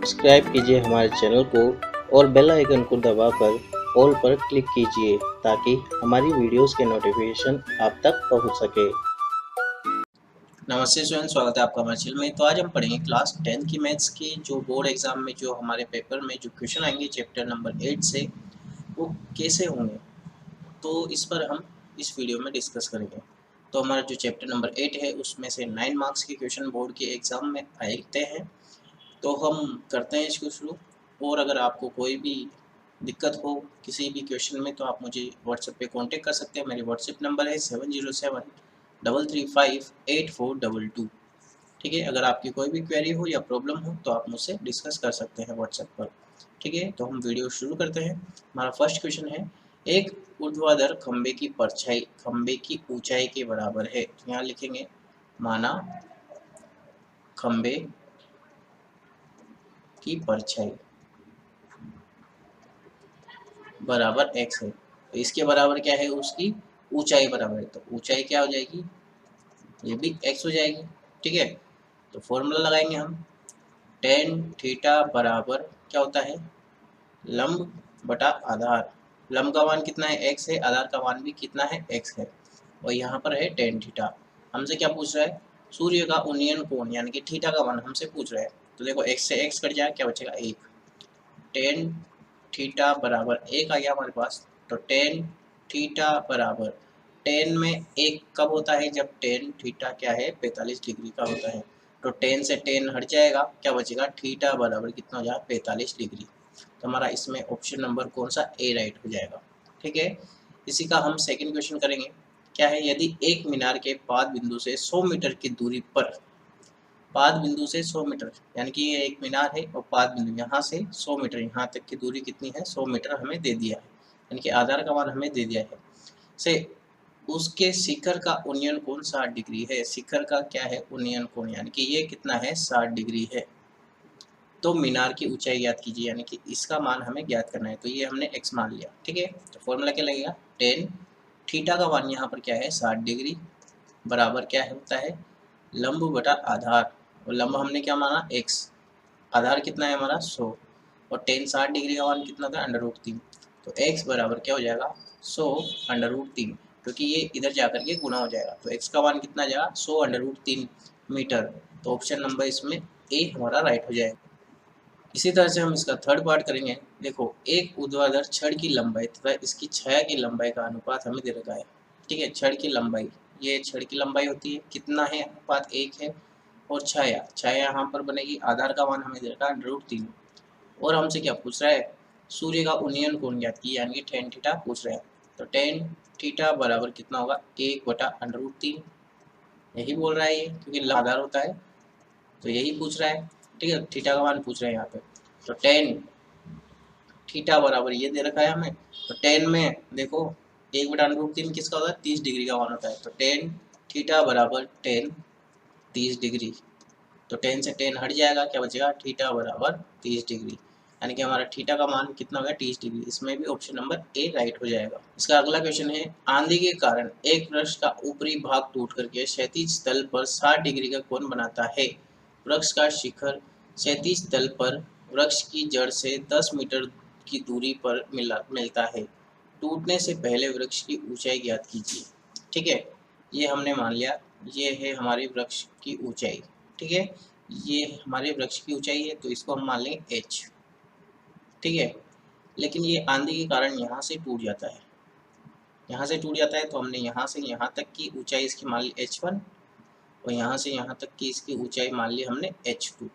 Subscribe कीजिए हमारे channel को और बेल आइकन को दबाकर ऑल पर क्लिक कीजिए ताकि हमारी वीडियोस के नोटिफिकेशन आप तक पहुंच सके। नमस्ते स्टूडेंट, स्वागत है आपका हमारे चैनल में। तो आज हम पढ़ेंगे क्लास 10 की मैथ्स की जो बोर्ड एग्जाम में जो हमारे पेपर में जो क्वेश्चन आएंगे चैप्टर नंबर 8 से, वो कैसे होंगे, तो इस पर हम इस वीडियो में डिस्कस करेंगे। तो हमारा जो चैप्टर नंबर 8 है उसमें से 9 मार्क्स के क्वेश्चन बोर्ड के एग्जाम में आते हैं। तो हम करते हैं इसको शुरू। और अगर आपको कोई भी दिक्कत हो किसी भी क्वेश्चन में तो आप मुझे व्हाट्सएप पे कांटेक्ट कर सकते हैं। मेरी व्हाट्सएप नंबर है 7073358422। ठीक है, अगर आपकी कोई भी क्वेरी हो या प्रॉब्लम हो तो आप मुझसे डिस्कस कर सकते हैं व्हाट्सएप पर। ठीक है, तो हम वीडियो शुरू करते हैं। हमारा फर्स्ट क्वेश्चन है, एक ऊर्ध्वाधर खंबे की परछाई खंबे की ऊंचाई के बराबर है। तो यहाँ लिखेंगे माना खंबे की परछाई बराबर x है। तो इसके बराबर क्या है, उसकी ऊंचाई बराबर है। तो ऊंचाई क्या हो जाएगी, ये भी x हो जाएगी। ठीक है, तो फॉर्मूला लगाएंगे हम। टेन थीटा बराबर क्या होता है, लंब बटा आधार। लंब का मान कितना है, x है। आधार का मान भी कितना है, x है। और यहाँ पर है टेन थीटा। हमसे क्या पूछ रहा है, सूर्य का उन्नयन कोण यानी कि थीटा का मान हमसे पूछ रहा है। तो देखो x से x कट जाए, क्या बचेगा, एक। टेन थीटा बराबर एक आ गया हमारे पास। तो टेन थीटा बराबर, टेन में एक कब होता है, जब टेन थीटा क्या है, 45 डिग्री का होता है। तो टेन से टेन हट जाएगा, क्या बचेगा, थीटा बराबर कितना हो जाएगा, 45 डिग्री। तो हमारा इसमें ऑप्शन नंबर कौन सा, ए राइट हो जाएगा। ठीक है, इसी का हम सेकंड क्वेश्चन करेंगे। क्या है, यदि एक मीनार के पाद बिंदु से 100 मीटर की दूरी पर, पाद बिंदु से 100 मीटर यानी कि ये एक मीनार है और पाद बिंदु यहाँ से 100 मीटर, यहाँ तक की दूरी कितनी है, 100 मीटर हमें दे दिया है, यानी कि आधार का मान हमें दे दिया है। से उसके शिखर का उन्नयन कोण 60 डिग्री है। शिखर का क्या है, उन्नयन कोण, यानी कि ये कितना है, 60 डिग्री है। तो मीनार की ऊंचाई ज्ञात कीजिए, यानी कि इसका मान हमें ज्ञात करना है। तो ये हमने x मान लिया। ठीक है, तो फॉर्मूला क्या लगेगा, टेन थीटा का मान यहाँ पर क्या है, 60 डिग्री बराबर क्या है, होता है लंब बटा आधार। और लंब हमने क्या माना, x। आधार कितना है हमारा, 100। और टेन 60 डिग्री का मान कितना था, √3। तो x बराबर क्या हो जाएगा, 100 √3, क्योंकि ये इधर जाकर के गुना हो जाएगा। तो x का मान कितना जाएगा, 100 √3 मीटर। तो ऑप्शन नंबर इसमें ए हमारा राइट हो जाएगा। इसी तरह से हम इसका थर्ड पार्ट करेंगे। देखो, एक ऊर्ध्वाधर छड़ की लंबाई तथा इसकी छाया की लंबाई का अनुपात हमें दे रखा है। ठीक है, छड़ की लंबाई, ये छड़ की लंबाई होती है, कितना है, अनुपात 1 है। और छाया, छाया यहाँ पर बनेगी, आधार का मान हमें दे रखा है √3। और हमसे क्या पूछ रहा है, सूर्य का उन्नयन कोण ज्ञात की, यानी कि टेन थीटा पूछ रहा है। तो टेन थीटा बराबर कितना होगा, 1/√3। यही बोल रहा है ये, क्योंकि आधार होता है तो यही पूछ रहा है। ठीक है, थीटा का मान पूछ रहे हैं यहाँ पे। तो टेन थीटा बराबर ये दे रखा है हमें। तो टेन में देखो, 1/√3 किसका होता है, 30 डिग्री का मान होता है। तो टेन थीटा बराबर टेन 30 डिग्री। तो टेन से टेन हट जाएगा, क्या बचेगा, थीटा बराबर 30 डिग्री, यानी कि हमारा थीटा का मान कितना होगा, 30 डिग्री। इसमें भी ऑप्शन नंबर ए राइट हो जाएगा। इसका अगला क्वेश्चन है, आंधी के कारण एक वृक्ष का ऊपरी भाग टूट करके क्षैतिज तल पर 60 डिग्री का कोण बनाता है। वृक्ष का शिखर क्षैतिज तल पर वृक्ष की जड़ से 10 मीटर की दूरी पर मिलता है। टूटने से पहले वृक्ष की ऊंचाई ज्ञात कीजिए। ठीक है, ये हमने मान लिया, ये है हमारे वृक्ष की ऊंचाई। ठीक है, ये हमारे वृक्ष की ऊंचाई है, तो इसको हम मान लेंगे h। ठीक है, लेकिन ये आंधी के कारण यहाँ से टूट जाता है, यहाँ से टूट जाता है। तो हमने यहाँ से यहाँ तक की ऊंचाई इसकी मान ली h1, और यहाँ से यहाँ तक की इसकी ऊंचाई मान ली हमने h2,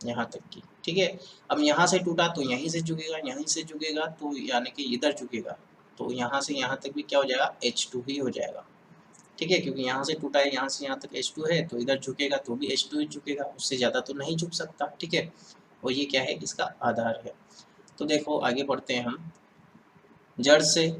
यहाँ तक की। ठीक है, अब यहाँ से टूटा तो यहीं से झुकेगा, यहीं से झुकेगा तो यानी कि इधर झुकेगा। तो यहाँ से यहाँ तक भी क्या हो जाएगा, h2 ही हो जाएगा। ठीक है, क्योंकि यहाँ से टूटा है, यहाँ से यहाँ तक h2 है, तो इधर झुकेगा तो भी h2 ही झुकेगा, उससे ज़्यादा तो नहीं झुक सकता। ठीक है, और ये क्या है, इसका आधार है। तो देखो आगे बढ़ते हैं हम। जड़ से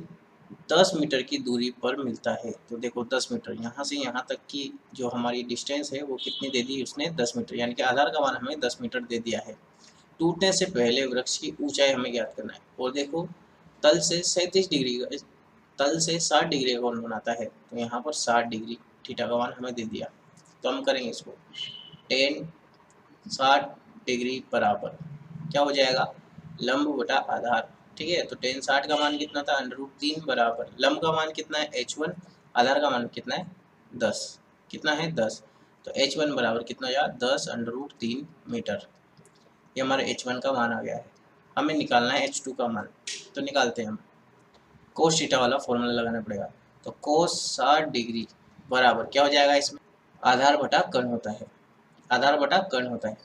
10 मीटर की दूरी पर मिलता है। तो देखो 10 मीटर, यहाँ से यहाँ तक की जो हमारी डिस्टेंस है वो कितनी दे दी उसने, 10 मीटर, यानी कि आधार का मान हमें 10 मीटर दे दिया है। टूटने से पहले वृक्ष की ऊंचाई हमें ज्ञात करना है। और देखो, तल से 37 डिग्री का, तल से 60 डिग्री का कोण बनाता है। तो यहाँ पर 60 डिग्री थीटा का मान हमें दे दिया। तो हम करेंगे इसको, टेन 60 डिग्री बराबर क्या हो जाएगा, लंब बटा आधार। ठीक है, तो tan 60 का मान कितना था, √3 बराबर लंब का मान कितना है h1, आधार का मान कितना है 10, कितना है 10, तो h1 बराबर कितना हो जाएगा 10 √3 मीटर। ये हमारे h1 का मान आ गया है। हमें निकालना है h2 का मान, तो निकालते हैं हम। कोस थीटा वाला फॉर्मूला लगाना पड़ेगा। तो कोस 60 डिग्री बराबर क्या हो जाएगा, इसमें आधार बटा कर्ण होता है, आधार बटा कर्ण होता है।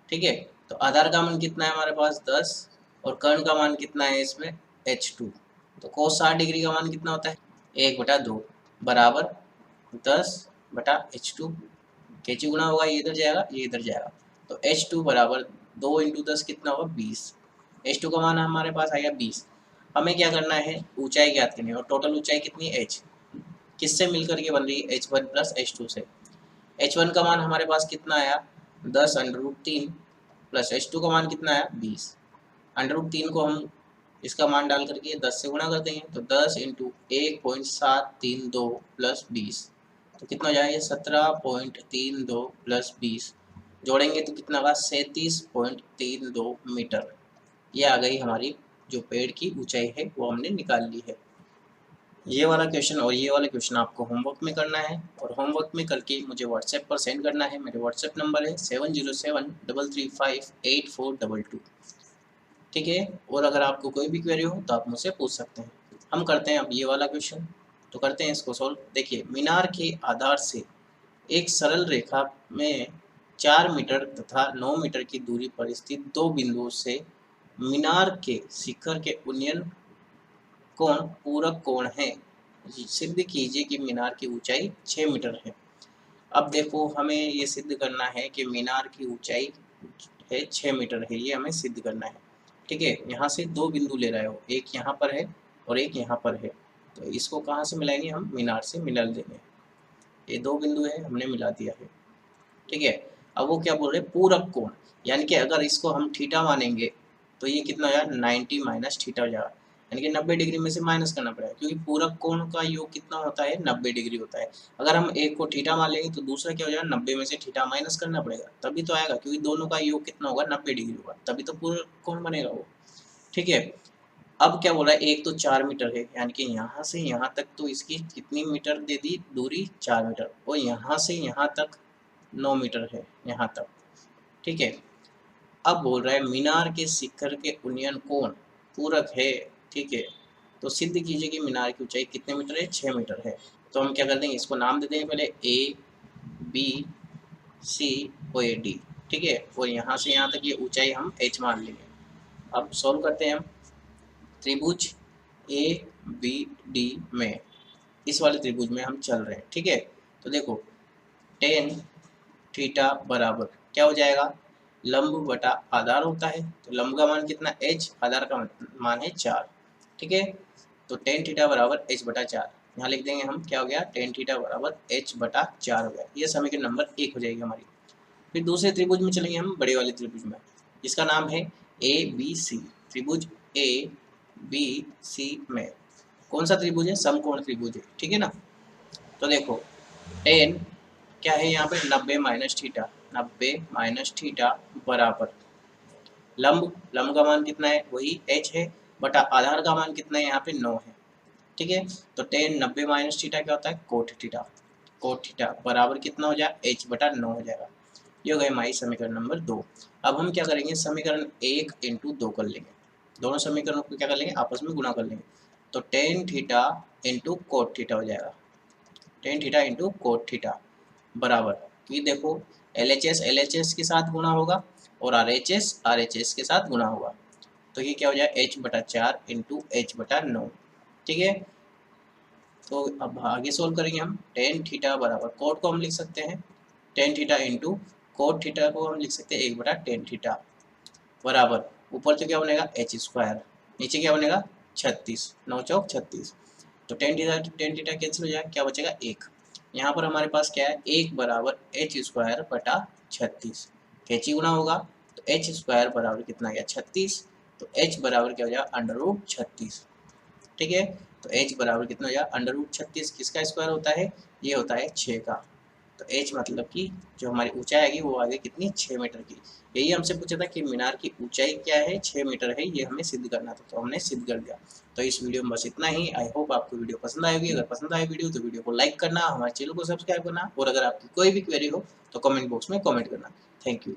ठीक है, तो आधार का मान कितना है हमारे पास 10 और कर्ण का मान कितना है इसमें h2। तो कोस 60 डिग्री का मान कितना होता है 1/2 बराबर 10 बटा h2, कैची गुना होगा, ये इधर जाएगा ये इधर जाएगा, तो h2 बराबर 2 × 10 कितना होगा 20। h2 का मान हमारे पास आ गया 20। हमें क्या करना है, ऊंचाई ज्ञात करनी है, और टोटल ऊंचाई कितनी है h, किससे मिलकर के बन रही है h1 प्लस h2 से। h1 का मान हमारे पास कितना आया 10 √3 प्लस h2 का मान कितना आया 20। √3 को हम इसका मान डाल करके 10 से गुणा कर देंगे, तो 10 × 1.732 प्लस 20, तो कितना हो जाएगा 17.32 प्लस 20, जोड़ेंगे तो कितना होगा 37.32 मीटर। ये आ गई हमारी जो पेड़ की ऊंचाई है वो हमने निकाल ली है। ये वाला क्वेश्चन और ये वाला क्वेश्चन आपको होमवर्क में करना है, और होमवर्क में करके मुझे व्हाट्सएप पर सेंड करना है। मेरे व्हाट्सएप नंबर है 7073358422। ठीक है, और अगर आपको कोई भी क्वेरी हो तो आप मुझसे पूछ सकते हैं। हम करते हैं अब ये वाला क्वेश्चन, तो करते हैं इसको सॉल्व। देखिए, मीनार के आधार से एक सरल रेखा में 4 मीटर तथा 9 मीटर की दूरी पर स्थित दो बिंदुओं से मीनार के शिखर के उन्नयन कोण पूरक कोण है। सिद्ध कीजिए कि मीनार की ऊंचाई 6 मीटर है। अब देखो, हमें ये सिद्ध करना है कि मीनार की ऊंचाई है 6 मीटर है, ये हमें सिद्ध करना है। ठीक है, यहाँ से दो बिंदु ले रहे हो, एक यहाँ पर है और एक यहाँ पर है, तो इसको कहाँ से मिलाएंगे हम, मीनार से मिला देंगे। ये दो बिंदु है, हमने मिला दिया है। ठीक है, अब वो क्या बोल रहे हैं, पूरक कोण, यानी कि अगर इसको हम थीटा मानेंगे तो ये कितना हो जाएगा 90 माइनस थीटा हो जाएगा, यानी कि 90 डिग्री में से माइनस करना पड़ेगा, क्योंकि पूरक कोण का योग कितना होता है 90 डिग्री होता है। अगर हम एक को थीटा मान लेंगे तो दूसरा क्या हो जाएगा 90 में से थीटा माइनस करना पड़ेगा, तभी तो आएगा, क्योंकि दोनों का योग कितना होगा 90 डिग्री होगा, तभी तो पूरक कोण बनेगा वो। ठीक है, अब क्या बोला, एक तो 4 मीटर है, यानी कि यहाँ से यहाँ तक तो इसकी कितनी मीटर दे दी दूरी 4 मीटर, और यहाँ से यहाँ तक 9 मीटर है यहाँ तक। ठीक है, अब बोल रहा है मीनार के शिखर के उन्नयन कोण पूरक है। ठीक है, तो सिद्ध कीजिए कि मीनार की ऊंचाई कितने मीटर है 6 मीटर है। तो हम क्या कर देंगे, इसको नाम दे देंगे पहले A B C और D। ठीक है, और यहाँ से यहाँ तक ये ऊंचाई हम h मान लेंगे। अब सॉल्व करते हैं हम। त्रिभुज ABD में, इस वाले त्रिभुज में हम चल रहे हैं। ठीक है, तो देखो tan थीटा बराबर क्या हो जाएगा, लंब बटा आधार होता है, तो लंब का मान कितना h, आधार का मान है 4। ठीक है, तो tan थीटा बराबर h बटा 4, यहाँ लिख देंगे हम, क्या हो गया tan थीटा बराबर h बटा 4 हो गया। ये समीकरण नंबर 1 हो जाएगी हमारी। फिर दूसरे त्रिभुज में चलेंगे हम, बड़े वाले त्रिभुज में, जिसका नाम है ABC। त्रिभुज ABC में कौन सा त्रिभुज है, समकोण त्रिभुज है। ठीक है ना, तो देखो tan क्या है यहाँ पे 90 माइनस थीटा, 90 माइनस थीटा बराबर लंब का मान कितना है वही h है, बटा आधार का मान कितना है यहाँ पे 9 है। ठीक है, तो tan 90 माइनस थीटा क्या होता है कोट थीटा, कोट थीटा बराबर कितना हो जाएगा h बटा 9 हो जाएगा। ये हो गई हमारी समीकरण नंबर 2। अब हम क्या करेंगे, समीकरण 1 × 2 कर लेंगे, दोनों समीकरणों को क्या कर लेंगे आपस में गुणा कर लेंगे, तो tan theta into cot theta हो जाएगा, tan theta into cot theta बराबर, क्योंकि देखो LHS के साथ गुणा होगा और RHS के साथ गुणा होगा, तो ये क्या हो जाए h बटा 4 इंटू h बटा 9। ठीक है, तो अब आगे सोल्व करेंगे हम। tan थीटा बराबर कोट को हम लिख सकते हैं tan theta into cot theta को हम लिख सकते हैं 1 बटा tan थीटा बराबर, ऊपर तो क्या बनेगा h², नीचे क्या बनेगा 36, 9 चौक 36, तो tan थीटा कैंसिल हो जाएगा, क्या बचेगा 1। यहाँ पर हमारे पास क्या है 1 बराबर h² बटा 36, कैंची गुना होगा तो h² बराबर कितना गया 36, तो h बराबर क्या हो जाएगा √36। ठीक है, तो h बराबर कितना हो जाएगा √36, किसका स्क्वायर होता है, ये होता है 6 का, तो h मतलब कि जो हमारी ऊंचाई आएगी वो आगे कितनी 6 मीटर की। यही हमसे पूछा था कि मीनार की ऊंचाई क्या है, 6 मीटर है, ये हमें सिद्ध करना था, तो हमने सिद्ध कर दिया। तो इस वीडियो में बस इतना ही। आई होप आपको वीडियो पसंद आएगी। अगर पसंद आए वीडियो तो वीडियो को लाइक करना, हमारे चैनल को सब्सक्राइब करना, और अगर आपकी कोई भी क्वेरी हो तो कमेंट बॉक्स में कमेंट करना। Thank you.